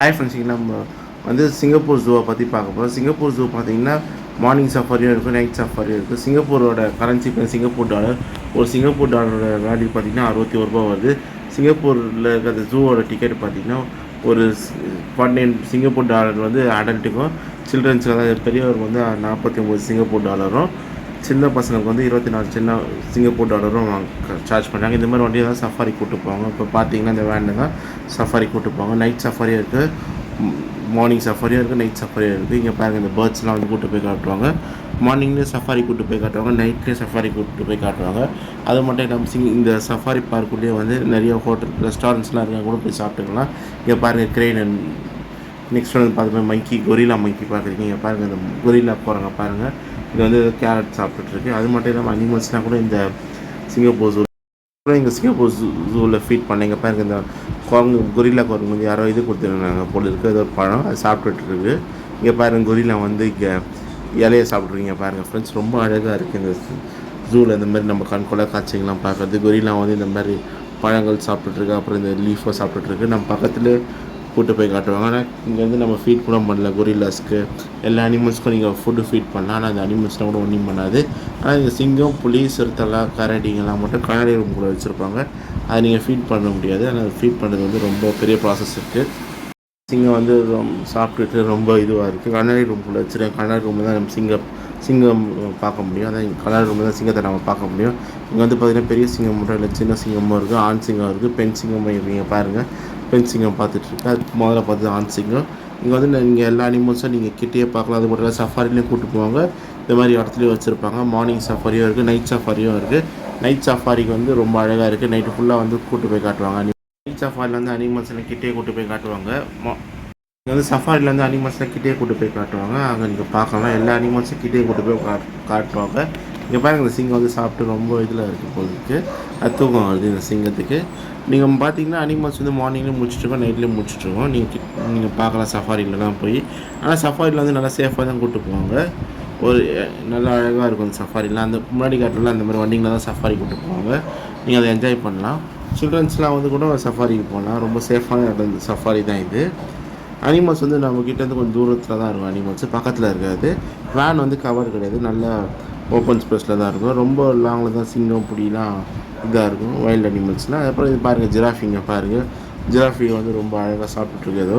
Hi friends, நம்ம வந்து Singapore ஜூவை பற்றி பார்க்க போகிறோம். சிங்கப்பூர் ஜூ பார்த்தீங்கன்னா மார்னிங் சஃபாரியும் இருக்குது, நைட் சஃபாரியும் இருக்குது. சிங்கப்பூரோட கரன்சி இப்போ சிங்கப்பூர் டாலர். ஒரு சிங்கப்பூர் டாலரோட வேல்யூ பார்த்திங்கன்னா 61 வருது. சிங்கப்பூரில் இருக்கிற ஜூவோட டிக்கெட் பார்த்திங்கன்னா ஒரு 49 சிங்கப்பூர் டாலர் வந்து அடல்ட்டுக்கும், சில்ட்ரன்ஸுக்கு அதாவது பெரியவருக்கு வந்து 49 சிங்கப்பூர் டாலரும், சின்ன பசங்களுக்கு வந்து 24 சின்ன சிங்கப்பூர் டாலரும் சார்ஜ் பண்ணுறாங்க. இந்த மாதிரி வண்டியை தான் சஃபாரி கூப்பிட்டு போவாங்க. இப்போ பார்த்தீங்கன்னா இந்த வேனில் தான் சஃபாரி கூப்பிட்டு போவாங்க. நைட் சஃபாரியும் இருக்குது, மார்னிங் சஃபாரியும் இருக்குது, நைட் சஃபாரியும் இருக்குது. இங்கே பாருங்கள், இந்த பேர்ட்ஸ்லாம் வந்து கூப்பிட்டு போய் காட்டுவாங்க. மார்னிங்லேயே சஃபாரி கூப்பிட்டு போய் காட்டுவாங்க, நைட்லேயே சஃபாரி கூப்பிட்டு போய் காட்டுவாங்க. அது மட்டும் இல்லாமல் இந்த சஃபாரி பார்க்குள்ளேயே வந்து நிறைய ஹோட்டல் ரெஸ்டாரண்ட்ஸ்லாம் இருக்காங்க, கூட போய் சாப்பிட்டுக்கலாம். இங்கே பாருங்கள் கிரெயின். நெக்ஸ்ட் வந்து பார்த்தீங்கன்னா மங்கி, கொரிலா மங்கி பார்க்குறீங்க. இங்கே பாருங்கள், இந்த கொரிலா போகிறாங்க பாருங்கள். இது வந்து கேரட் சாப்பிட்டுருக்கு. அது மட்டும் இல்லாமல் அனிமல்ஸ்லாம் கூட இந்த சிங்கப்பூர் ஜூ இங்கே சிங்கப்பூர் ஜூவில் ஃபீட் பண்ணீங்க பாருங்கள். இந்த குரங்கு, கொரிலா குரங்கு வந்து யாரோ இது கொடுத்துருந்தாங்க போல இருக்குது, ஏதோ ஒரு பழம் அது சாப்பிட்டுருக்கு. இங்கே பாருங்கள், கொரிலா வந்து இங்கே இலையை சாப்பிட்ருக்கீங்க பாருங்கள் ஃப்ரெண்ட்ஸ். ரொம்ப அழகாக இருக்குது இந்த ஜூவில் இந்த மாதிரி நம்ம கண்கொள்ளா காட்சிகள்லாம் பார்க்குறது. கொரிலா வந்து இந்த மாதிரி பழங்கள் சாப்பிட்டுருக்கு, அப்புறம் இந்த லீஃபை சாப்பிட்டுருக்கு. நம்ம பக்கத்தில் கூட்டு போய் காட்டுவாங்க. ஆனால் இங்கே வந்து நம்ம ஃபீட் கூட பண்ணல கொரில்லாஸ்க்கு. எல்லா அனிமல்ஸ்க்கும் நீங்கள் ஃபுட்டு ஃபீட் பண்ணலாம், ஆனால் அந்த அனிமல்ஸ்லாம் கூட ஒன்றும் பண்ணாது. ஆனால் இங்கே சிங்கம், புலி, சிறுத்தைலாம், கரடிங்கெல்லாம் மட்டும் கண்ணாடி ரூம் கூட வச்சுருப்பாங்க. அதை நீங்கள் ஃபீட் பண்ண முடியாது. ஆனால் ஃபீட் பண்ணுறது வந்து ரொம்ப பெரிய ப்ராசஸ் இருக்குது. சிங்கம் வந்து சாப்பிட்டுட்டு ரொம்ப இதுவாக இருக்குது. கண்ணாடி ரூம்குள்ளே வச்சுருக்கேன். கண்ணாடி ரூமில் தான் நம்ம சிங்கம் பார்க்க முடியும். அதான் கண்ணாடி ரூமில் தான் சிங்கத்தை நம்ம பார்க்க முடியும். இங்கே வந்து பார்த்திங்கன்னா பெரிய சிங்கம் மட்டும் இல்லை, சின்ன சிங்கமும் இருக்குது, ஆண் சிங்கம் இருக்குது, பெண் சிங்கமும் இருக்கீங்க பாருங்கள். பெண் சிங்கம் பார்த்துட்ருக்கு. அது முதல்ல பார்த்து ஆண் சிங்கம். இங்கே வந்து நீங்கள் எல்லா அனிமல்ஸும் நீங்கள் கிட்டேயே பார்க்கலாம். அது மட்டும் இல்லை, சஃபாரிலையும் கூப்பிட்டு போவாங்க. இந்த மாதிரி இடத்துலையும் வச்சுருப்பாங்க. மார்னிங் சஃபாரியும் இருக்குது, நைட் சஃபாரியும் இருக்குது. நைட் சஃபாரிக்கு வந்து ரொம்ப அழகாக இருக்குது. நைட்டு ஃபுல்லாக வந்து கூப்பிட்டு போய் காட்டுவாங்க. நைட் சஃபாரியில் வந்து அனிமல்ஸ்லாம் கிட்டே கூட்டு போய் காட்டுவாங்க. இங்கே வந்து சஃபாரியில் வந்து அனிமல்ஸ்லாம் கிட்டே கூட்டு போய் காட்டுவாங்க. அங்கே நீங்கள் பார்க்கலாம், எல்லா அனிமல்ஸும் கிட்டே கூட்டு போய் காட்டுவாங்க. இங்கே பாருங்கள், இந்த சிங்கம் வந்து சாப்பிட்டு ரொம்ப இதில் இருக்குது போகிறதுக்கு. அது தூக்கம் வருது இந்த சிங்கத்துக்கு. நீங்கள் பார்த்தீங்கன்னா அனிமல்ஸ் வந்து மார்னிங்லேயும் முடிச்சுட்ருக்கோம், நைட்லேயும் முடிச்சுட்ருக்கோம். நீங்கள் பார்க்கலாம் சஃபாரியிலலாம் போய். ஆனால் சஃபாரியில் வந்து நல்லா சேஃபாக தான் கூப்பிட்டு போவாங்க. ஒரு நல்லா அழகாக இருக்கும் அந்த சஃபாரிலாம். அந்த முன்னாடி காட்டில் அந்த மாதிரி வண்டிங்களில் தான் சஃபாரி கூப்பிட்டு போவாங்க. நீங்கள் அதை என்ஜாய் பண்ணலாம். சில்ட்ரன்ஸ்லாம் வந்து கூட சஃபாரிக்கு போகலாம். ரொம்ப சேஃபான இடம் சஃபாரி தான் இது. அனிமல்ஸ் வந்து நம்மக்கிட்டேருந்து கொஞ்சம் தூரத்தில் தான் இருக்கும். அனிமல்ஸ் பக்கத்தில் இருக்காது. வேன் வந்து கவர் கிடையாது, நல்லா ஓப்பன் ஸ்பேஸில் தான் இருக்கும். ரொம்ப லாங்கில் தான் சிங்கம், புலிலாம் இதாக இருக்கும், வைல்டு அனிமல்ஸ்லாம். அப்புறம் இது பாருங்கள், ஜிராஃபிங்க பாருங்கள். ஜிராஃபி வந்து ரொம்ப அழகாக சாப்பிட்டுருக்கு. ஏதோ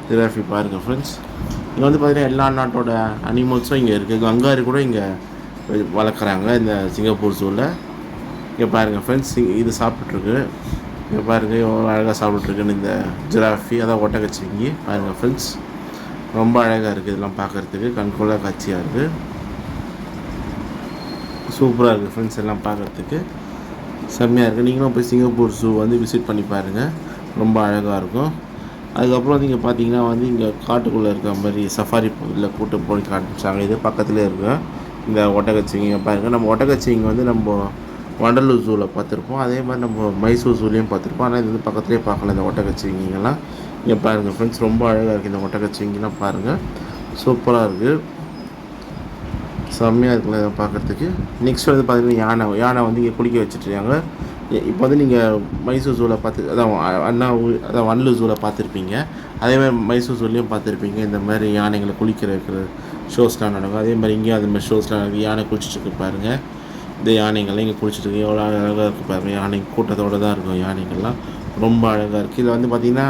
ஜிராஃபி பாருங்கள் ஃப்ரெண்ட்ஸ். இங்கே வந்து பார்த்திங்கன்னா எல்லா நாட்டோட அனிமல்ஸும் இங்கே இருக்குது. கங்காரு கூட இங்கே வளர்க்குறாங்க இந்த சிங்கப்பூர் ஜூவில். இங்கே பாருங்கள் ஃப்ரெண்ட்ஸ், இது சாப்பிட்டுருக்கு. இங்கே பாருங்கள் எவ்வளோ அழகாக சாப்பிட்டுருக்குன்னு இந்த ஜிராஃபி, அதான் ஒட்டகச்சிவிங்கி பாருங்கள் ஃப்ரெண்ட்ஸ். ரொம்ப அழகாக இருக்குது இதெல்லாம் பார்க்குறதுக்கு, கண்கொள்ளா காட்சியாக இருக்குது. சூப்பராக இருக்குது ஃப்ரெண்ட்ஸ், எல்லாம் பார்க்குறதுக்கு செம்மையாக இருக்குது. நீங்களும் போய் சிங்கப்பூர் ஜூ வந்து விசிட் பண்ணி பாருங்கள், ரொம்ப அழகாக இருக்கும். அதுக்கப்புறம் நீங்கள் பார்த்தீங்கன்னா வந்து இங்கே காட்டுக்குள்ளே இருக்கிற மாதிரி சஃபாரி இதில் கூட்டு போய் காமிச்சாங்க. இது பக்கத்துலேயே இருக்குது இந்த ஒட்டகச்சிவிங்க பாருங்கள். நம்ம ஒட்டகச்சிவிங்க வந்து நம்ம வண்டலூர் ஜூவில் பார்த்துருப்போம், அதே மாதிரி நம்ம மைசூர் ஜூலையும் பார்த்துருப்போம். ஆனால் இது வந்து பக்கத்துலேயே பார்க்கலாம் இந்த ஒட்டகச்சிவிங்கெல்லாம். இங்கே பாருங்கள் ஃப்ரெண்ட்ஸ், ரொம்ப அழகாக இருக்குது இந்த ஒட்டகச்சிவிங்கெல்லாம் பாருங்கள். சூப்பராக இருக்குது, செம்மையாக இருக்குல்ல இதை பார்க்குறதுக்கு. நெக்ஸ்ட் வந்து பார்த்திங்கன்னா யானை வந்து இங்கே குளிக்க வச்சுட்ருக்காங்க. இப்போ வந்து நீங்கள் மைசூர் ஜூவில் அதான் வண்டலூர் ஜூவில் பார்த்துருப்பீங்க. அதேமாதிரி மைசூர் ஜூலையும் பார்த்துருப்பீங்க. இந்த மாதிரி யானைகளை குளிக்கிற இருக்கிற ஷோஸ்லாம் நடக்கும். அதே மாதிரி இங்கேயும் அது மாதிரி ஷோஸ்லாம் நடக்குது. யானை குளிச்சுட்டு பாருங்கள். இந்த யானைகள்லாம் இங்கே குளிச்சுட்டு எவ்வளோ அழகாக இருக்குது பாருங்கள். யானை கூட்டத்தோடு தான் இருக்கும் யானைகள்லாம், ரொம்ப அழகாக இருக்குது. இதில் வந்து பார்த்திங்கன்னா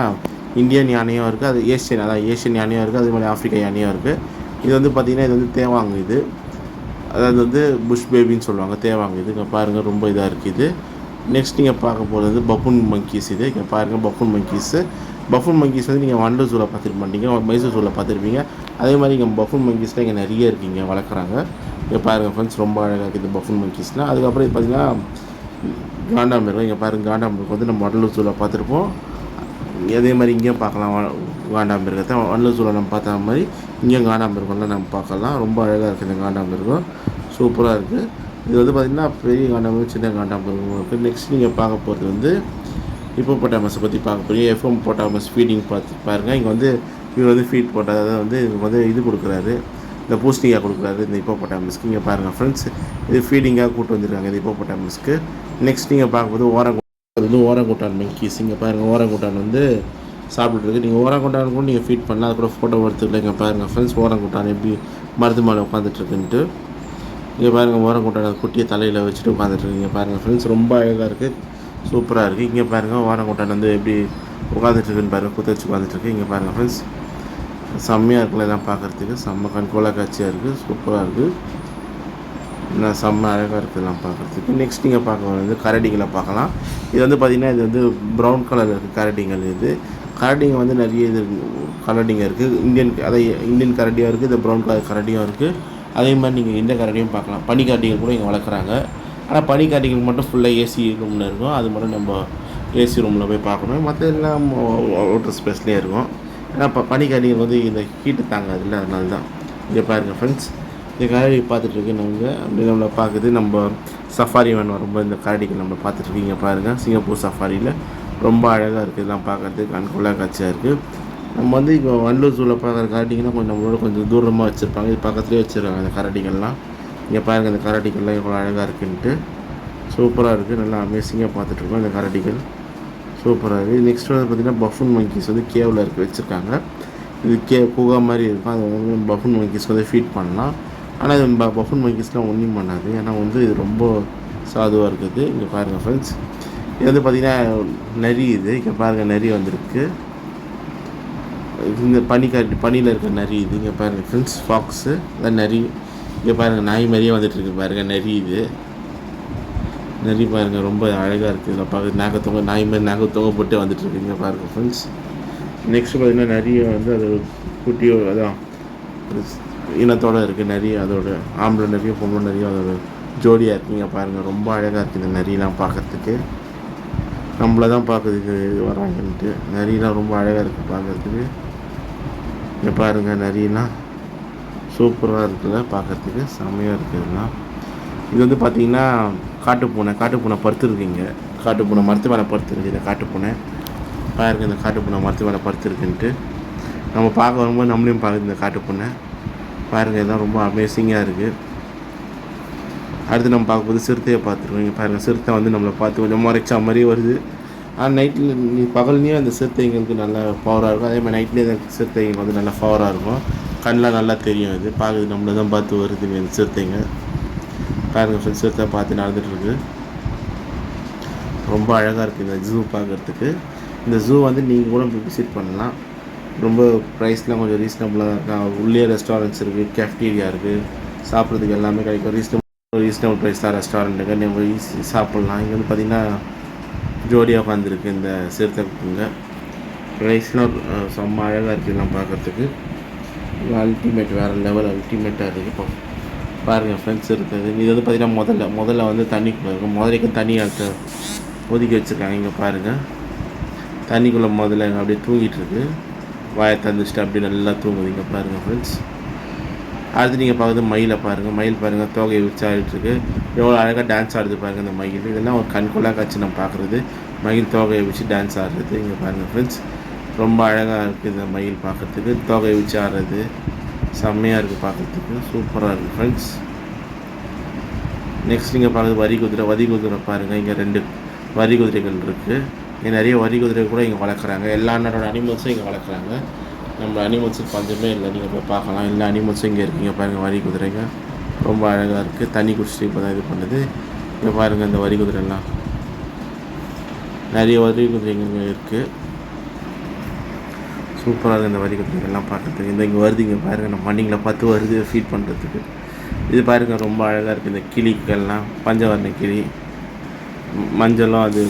இந்தியன் யானையும் இருக்குது, அது ஏஷியன் யானையும் இருக்குது, அதே மாதிரி ஆஃப்ரிக்கா யானையும் இருக்குது. இது வந்து பார்த்திங்கன்னா இது வந்து தேவாங்க. இது அதாவது வந்து புஷ் பேபின்னு சொல்லுவாங்க, தேவாங்க. இது இங்கே பாருங்கள், ரொம்ப இதாக இருக்குது இது. நெக்ஸ்ட் நீங்கள் பார்க்க போகிறது வந்து பஃபூன் மங்கீஸ். இது இங்கே பாருங்கள், பஃபூன் மங்கீஸ் வந்து நீங்கள் வண்டலூர் ஜூவில் பார்த்துருக்க மாட்டீங்க, மைசூர் ஜூவில் பார்த்துருப்பீங்க. அதே மாதிரி இங்கே பஃபூன் மங்கீஸ்லாம் இங்கே நிறைய இருக்குது, இங்கே வளர்க்குறாங்க. இங்கே பாருங்கள் ஃப்ரெண்ட்ஸ், ரொம்ப அழகாக இருக்குது பஃபூன் மங்கீஸ்லாம். அதுக்கப்புறம் இது பார்த்திங்கன்னா காண்டாமிருகம். இங்கே பாருங்கள், காண்டாமிருகம் வந்து நம்ம வண்டலூர் ஜூவில் பார்த்துருப்போம். அதே மாதிரி இங்கேயும் பார்க்கலாம் காண்டாமிருகத்தை. வண்டலூர் ஜூவில் நம்ம பார்த்த மாதிரி இங்கேயும் காண்டாமிருகம்லாம் நம்ம பார்க்கலாம். ரொம்ப அழகாக இருக்குது இந்த காண்டாமிருகம், சூப்பராக இருக்குது. இது வந்து பார்த்திங்கன்னா பெரிய காண்டாமிருகம், சின்ன காண்டாமிருகம் இருக்குது. நெக்ஸ்ட் நீங்கள் பார்க்க போகிறது வந்து ஹிப்போபொட்டாமஸை பற்றி பார்க்க போகிறீங்க. ஹிப்போபொட்டாமஸ் ஃபீடிங் பார்த்து பாருங்கள். இங்கே வந்து இவர் வந்து ஃபீட் போட்டால் அதாவது வந்து இவங்க வந்து இது கொடுக்குறாரு, இந்த பூஸ்டிங்காக கொடுக்குறாரு இந்த ஹிப்போபொட்டாமஸ்க்கு. இங்கே பாருங்கள் ஃப்ரெண்ட்ஸ், இது ஃபீடிங்காக கூப்பிட்டு வந்துருக்காங்க இந்த ஹிப்போபொட்டாமஸ்க்கு. நெக்ஸ்ட் நீங்கள் பார்க்கும்போது ஓரங்குட்டான் மங்கீஸ். இங்கே பாருங்கள், ஓரங்குட்டான் வந்து சாப்பிட்டுருக்கு. நீங்கள் ஓரங்குட்டான் கூட நீங்கள் ஃபீட் பண்ணலாம். அது கூட ஃபோட்டோ எடுத்துக்கலாம். இங்கே பாருங்கள் ஃப்ரெண்ட்ஸ், ஓரங்குட்டான் எப்படி மருது மேலே உட்காந்துட்ருக்குன்ட்டு. இங்கே பாருங்கள் ஓரங்குட்டான் குட்டியை தலையில் வச்சுட்டு உட்காந்துட்ருக்கு. இங்கே பாருங்கள் ஃப்ரெண்ட்ஸ், ரொம்ப அழகாக இருக்குது, சூப்பராக இருக்குது. இங்கே பாருங்கள் ஓரங்குட்டான் வந்து எப்படி உட்காந்துட்ருக்குன்னு பாருங்கள், குத்த வச்சு உட்காந்துட்ருக்கு. இங்கே பாருங்கள் ஃப்ரெண்ட்ஸ், செம்மையாக இருக்குல்ல எல்லாம் பார்க்குறதுக்கு, செம்ம கண்கோலா காட்சியாக இருக்குது, சூப்பராக இருக்குது. இன்னும் செம்ம அழகாக இருக்குது எல்லாம் பார்க்குறதுக்கு. நெக்ஸ்ட் நீங்கள் பார்க்க வந்து கரடிகளை பார்க்கலாம். இது வந்து பார்த்திங்கன்னா இது வந்து ப்ரௌன் கலரில் இருக்குது கரடிங்கள். இது கரடிங்க வந்து நிறைய இது கரடிங்க இருக்குது. இந்தியன் கரடியாக இருக்குது, இது ப்ரௌன் கலர் கரடியும் இருக்குது. அதே மாதிரி நீங்கள் இந்த கரடியும் பார்க்கலாம். பனிக்காட்டிகள் கூட இங்கே வளர்க்குறாங்க. ஆனால் பனிக்காட்டிகள் மட்டும் ஃபுல்லாக ஏசி ரூமில் இருக்கும். அது மட்டும் நம்ம ஏசி ரூமில் போய் பார்க்கணும். மற்ற எல்லாம் அவுட்டர் ஸ்பேஸ்லேயே இருக்கும். ஏன்னா இப்போ பனிக்காட்டிகள் வந்து இந்த ஹீட்டு தாங்காதுல்ல, அதனால தான். இங்கே பாருங்கள் ஃப்ரெண்ட்ஸ், இந்த கரடி பார்த்துட்ருக்கு. நாங்கள் அப்படி நம்மளை பார்க்குது. நம்ம சஃபாரி வேன் வரும்போது இந்த கரடிகள் நம்ம பார்த்துட்ருக்கீங்க பாருங்கள். சிங்கப்பூர் சஃபாரியில் ரொம்ப அழகாக இருக்குது இதெல்லாம் பார்க்குறதுக்கு, கண்கொள்ளா காட்சியாக இருக்குது. நம்ம வந்து இப்போ வண்டலூர் ஜூவில் பார்க்குற கரடிங்கன்னா நம்மளோட கொஞ்சம் தூரமாக வச்சுருப்பாங்க. இது பக்கத்துலேயே வச்சுருக்காங்க அந்த கரடிகள்லாம். இங்கே பாருங்கள் இந்த கரடிகள்லாம் எவ்வளோ அழகாக இருக்குன்ட்டு, சூப்பராக இருக்குது. நல்லா அமேசிங்காக பார்த்துட்ருக்கோம் இந்த கரடிகள், சூப்பராக இருக்குது. நெக்ஸ்ட் வந்து பார்த்திங்கன்னா பஃபூன் மங்கீஸ் வந்து கேவில் வச்சுருக்காங்க. இது குகா மாதிரி இருக்கும். அது வந்து பஃபூன் மங்கீஸ் வந்து ஃபீட் பண்ணலாம். ஆனால் இது பஃபூன் மங்கீஸ்லாம் ஒன்றும் பண்ணாது. ஏன்னா வந்து இது ரொம்ப சாதுவாக இருக்குது. இங்கே பாருங்கள் ஃப்ரெண்ட்ஸ், இது வந்து பார்த்திங்கன்னா நரி. இது இங்கே பாருங்கள் நரி வந்திருக்கு. இந்த பனியில் இருக்கிற நரி இது. இங்கே பாருங்கள் ஃப்ரெண்ட்ஸ், ஃபாக்ஸு அதான் நரி. இங்கே பாருங்கள் நாய் மாதிரியே வந்துட்டுருக்கு பாருங்கள் நரி. இது நரி பாருங்கள் ரொம்ப அழகாக இருக்குது. இதில் பார்க்க நாகத்தவங்க நாய் மாதிரி நாகத்தவங்க போட்டு வந்துட்டுருக்கு. இங்கே பாருங்கள் ஃப்ரெண்ட்ஸ். நெக்ஸ்ட்டு பார்த்திங்கன்னா நிறைய வந்து அது குட்டியோ அதான் இனத்தோடு இருக்குது நரி. அதோட ஆம்பளை நிறைய பொம்பளை நிறைய அதோட ஜோடியாக இருக்குங்க பாருங்கள். ரொம்ப அழகாக இருக்குது இந்த நரியெலாம் பார்க்குறதுக்கு. நம்மளை தான் பார்க்குறதுக்கு வராங்கன்ட்டு. நரியெலாம் ரொம்ப அழகாக இருக்குது பார்க்குறதுக்கு. இங்கே பாருங்கள் நரியெலாம் சூப்பராக இருக்குல்ல பார்க்குறதுக்கு, செம்மையாக இருக்குதுலாம். இது வந்து பார்த்திங்கன்னா காட்டுப்பூனை படுத்துருக்குங்க. காட்டுப்பூனை மரத்து மேலே படுத்துருக்கு. இந்த காட்டுப்பூனை பாருங்கள், இந்த காட்டுப்பூனை மரத்து மேலே படுத்துருக்குன்ட்டு நம்ம பார்க்க வரும்போது நம்மளையும் பார்க்குது இந்த காட்டுப்பூனை பாருங்கள். இதெல்லாம் ரொம்ப அமேசிங்காக இருக்குது. அடுத்து நம்ம பார்க்கும்போது சிறுத்தையை பார்த்துருக்கோம். இங்கே பாருங்கள், சிறுத்தை வந்து நம்மளை பார்த்து கொஞ்சம் முறைச்சா மாதிரியே வருது. ஆனால் நைட்டில் பகல்லையும் அந்த சிறுத்தைங்களுக்கு நல்லா பவராக இருக்கும். அதே மாதிரி நைட்லேயே அந்த சிறுத்தைங்க வந்து நல்லா பவராக இருக்கும். கண்ணெலாம் நல்லா தெரியும். இது பார்க்குது நம்மளை தான் பார்த்து வருதுங்க இந்த சிறுத்தைங்க பாருங்கள் ஃப்ரெண்ட்ஸ். சிறுத்தை பார்த்து நடந்துகிட்ருக்கு. ரொம்ப அழகாக இருக்குது இந்த ஜூ பார்க்குறதுக்கு. இந்த ஜூ வந்து நீங்கள் கூட விசிட் பண்ணலாம். ரொம்ப ப்ரைஸ்லாம் கொஞ்சம் ரீசனபுளாக தான் இருக்குது. உள்ளே ரெஸ்டாரண்ட்ஸ் இருக்குது, கேஃப்டீரியா இருக்குது, சாப்பிட்றதுக்கு எல்லாமே கிடைக்கும். ரீசனபிள் ப்ரைஸ் தான் ரெஸ்டாரண்ட்டுங்க. நம்ம ஈஸி சாப்பிட்லாம். இங்கே வந்து பார்த்திங்கன்னா ஜோடியாக உட்காந்துருக்கு இந்த சிறுத்தைக்குங்க. ப்ரைஸ்லாம் செம்ம அழகாக இருக்குது இதெல்லாம் பார்க்குறதுக்கு. அல்டிமேட், வேறு லெவல் அல்டிமேட்டாக இருக்குது. இப்போ பாருங்கள் ஃப்ரெண்ட்ஸ் இருக்குது. இது வந்து பார்த்திங்கன்னா முதல்ல வந்து தண்ணிக்குள்ளே இருக்கும். முதலைக்கு தண்ணி அடுத்த ஒதுக்கி வச்சுருக்காங்க. இங்கே பாருங்கள், தண்ணிக்குள்ளே முதல்ல அப்படியே தூங்கிட்டுருக்கு. வாயை தந்துச்சுட்டு அப்படி நல்லா தூங்குது. இங்கே பாருங்கள் ஃப்ரெண்ட்ஸ். அடுத்து நீங்கள் பார்க்குறது மயிலை பாருங்கள். மயில் பாருங்கள் தோகையை வச்சு ஆடிட்டுருக்கு. எவ்வளோ அழகாக டான்ஸ் ஆடுது பாருங்கள் இந்த மயில். இதெல்லாம் ஒரு கண்கொள்ளா காட்சி நம்ம பார்க்குறது. மயில் தோகையை வச்சு டான்ஸ் ஆடுறது. இங்கே பாருங்கள் ஃப்ரெண்ட்ஸ், ரொம்ப அழகாக இருக்குது இந்த மயில் பார்க்குறதுக்கு. தோகையை வச்சு ஆடுறது செம்மையாக இருக்குது பார்க்குறதுக்கு, சூப்பராக இருக்குது ஃப்ரெண்ட்ஸ். நெக்ஸ்ட் நீங்கள் பார்க்குறது வரி குதிரை பாருங்கள். இங்கே 2 வரி குதிரைகள் இருக்குது. இங்கே நிறைய வரி குதிரை கூட இங்கே வளர்க்குறாங்க. எல்லா நாட்டோட அனிமல்ஸும் இங்கே வளர்க்குறாங்க. நம்ம அனிமல்ஸுக்கு பஞ்சமே இல்லை. நீங்கள் போய் பார்க்கலாம், எல்லா அனிமல்ஸும் இங்கே இருக்குங்க பாருங்கள். வரி குதிரைங்க ரொம்ப அழகாக இருக்குது. தண்ணி குடிச்சிட்டு இப்போ தான் இது பண்ணுது. இங்கே பாருங்கள் இந்த வரி குதிரைலாம், நிறைய வரி குதிரைங்க இங்கே இருக்குது. சூப்பராக இருக்குது இந்த வரி குதிரைகள்லாம் பார்க்குறதுக்கு. இங்கே வருது. இங்கே பாருங்கள், நம்ம மண்டிங்களை பார்த்து வருது ஃபீட் பண்ணுறதுக்கு. இது பாருங்கள் ரொம்ப அழகாக இருக்குது. இந்த கிளிகள்லாம் பஞ்சவர்ண கிளி, மஞ்சளும் அது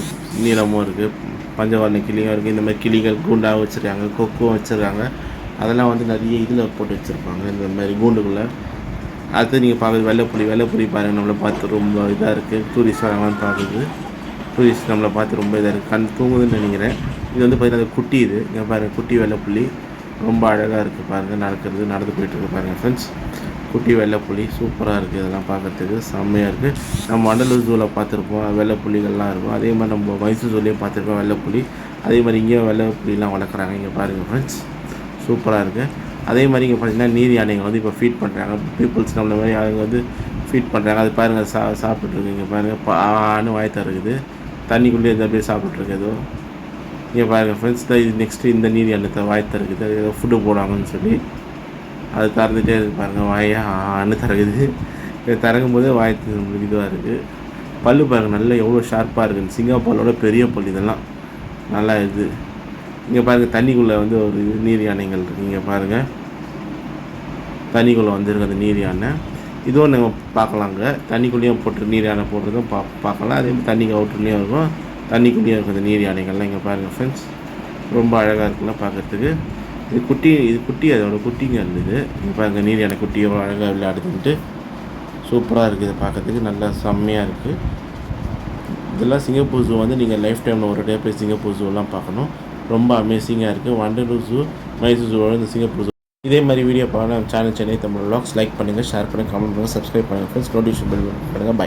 நீளமும் இருக்குது. பஞ்சவர்ண கிளியும் இருக்குது. இந்த மாதிரி கிளிகள் கூண்டாக வச்சுருக்காங்க, கொக்கும் வச்சுருக்காங்க. அதெல்லாம் வந்து நிறைய இதில் போட்டு வச்சுருப்பாங்க இந்த மாதிரி கூண்டுக்குள்ளே. அடுத்து நீங்கள் பார்க்குறது வெள்ளைப்புலி பாருங்கள், நம்மளை பார்த்து ரொம்ப இதாக இருக்குது. டூரிஸ்ட் வராங்கன்னு பார்க்குது. டூரிஸ்ட் நம்மளை பார்த்து ரொம்ப இதாக இருக்குது. கண் தூங்குதுன்னு நினைக்கிறேன். இது வந்து பார்த்திங்கன்னா அது குட்டி. இது இங்கே பாருங்கள், குட்டி வெள்ளைப்புலி ரொம்ப அழகாக இருக்குது பாருங்கள். நடந்து போயிட்டுருக்கு பாருங்கள் ஃப்ரெண்ட்ஸ். குட்டி வெள்ளைப்புலி சூப்பராக இருக்குது. இதெல்லாம் பார்க்குறதுக்கு செம்மையாக இருக்குது. நம்ம வண்டலூர் ஜூவில் பார்த்துருப்போம் வெள்ளைப்புலிகள்லாம் இருக்கும். அதே மாதிரி நம்ம மைசூர் ஜூலேயும் பார்த்துருப்போம் வெள்ளைப்புலி. அதே மாதிரி இங்கேயும் வெள்ளைப்புலிலாம் வளர்க்குறாங்க. இங்கே பாருங்கள் ஃப்ரெண்ட்ஸ், சூப்பராக இருக்குது. அதே மாதிரி இங்கே பார்த்திங்கன்னா நீர் யானைகள் வந்து இப்போ ஃபீட் பண்ணுறாங்க. பீப்புள்ஸ் நம்மள மாதிரி அவங்க வந்து ஃபீட் பண்ணுறாங்க. அது பாருங்கள் சாப்பிட்டுருக்கு. இங்கே பாருங்கள் பான்னு வாய் தருக்குது. தண்ணிக்குள்ளே எது அப்படியே சாப்பிட்ருக்கு. ஏதோ இங்கே பாருங்கள் ஃப்ரெண்ட்ஸ் தான் இது நெக்ஸ்ட்டு இந்த நீர் யானை வாய் திறக்குது ஏதோ ஃபுட்டு போடாங்கன்னு சொல்லி அது திறந்துகிட்டே இருக்குது பாருங்கள் வாயை ஆன்னு திறக்குது இது திறக்கும் போதே வாய் நம்மளுக்கு இதுவாக இருக்குது பல்லு பாருங்கள் நல்லா எவ்வளோ ஷார்ப்பாக இருக்குது சிங்கப்பூரோட பெரிய பல் இதெல்லாம் நல்லா இது இங்கே பாருங்கள் தண்ணிக்குள்ளே வந்து ஒரு நீர் யானைகள் இருக்குது இங்கே பாருங்கள் தண்ணிக்குள்ளே வந்துருக்கு அந்த நீர் யானை இதுவும் நம்ம பார்க்கலாங்க தண்ணிக்குள்ளேயும் போட்டு நீர் யானை போடுறதும் பார்க்கலாம் அதே மாதிரி தண்ணிக்கு அவுட்லேயும் இருக்கும் தண்ணிக்குள்ளேயும் இருக்கும் அந்த நீர் யானைகள்லாம் இங்கே பாருங்கள் ஃப்ரெண்ட்ஸ் ரொம்ப அழகாக இருக்குல்ல பார்க்குறதுக்கு இது குட்டி அதோட குட்டிங்க இருந்தது இங்கே பாருங்கள் நீர் யானை குட்டி எவ்வளோ அழகாக விளையாடுதுன்ட்டு சூப்பராக இருக்குது இதை பார்க்குறதுக்கு நல்லா செம்மையாக இருக்குது இதெல்லாம் சிங்கப்பூர் ஜூ வந்து நீங்கள் லைஃப் டைமில் ஒரு டே போய் சிங்கப்பூர் ஜூலாம் பார்க்கணும் ரொம்ப அமேசிங்காக இருக்குது வண்டலூர் ஜூ மைசூர் ஜூவோட இந்த சிங்கப்பூர் ஜூ இதே மாதிரி வீடியோ பார்க்கலாம் channel Chennai Tamil vlogs like பண்ணுங்கள் ஷேர் பண்ணுங்கள் கமெண்ட் பண்ணுங்கள் சப்ஸ்கிரைப் பண்ணுங்கள் ஃப்ரெண்ட்ஸ் நோட்டிஃபிகேஷன் பெல் பண்ணுங்கள் பை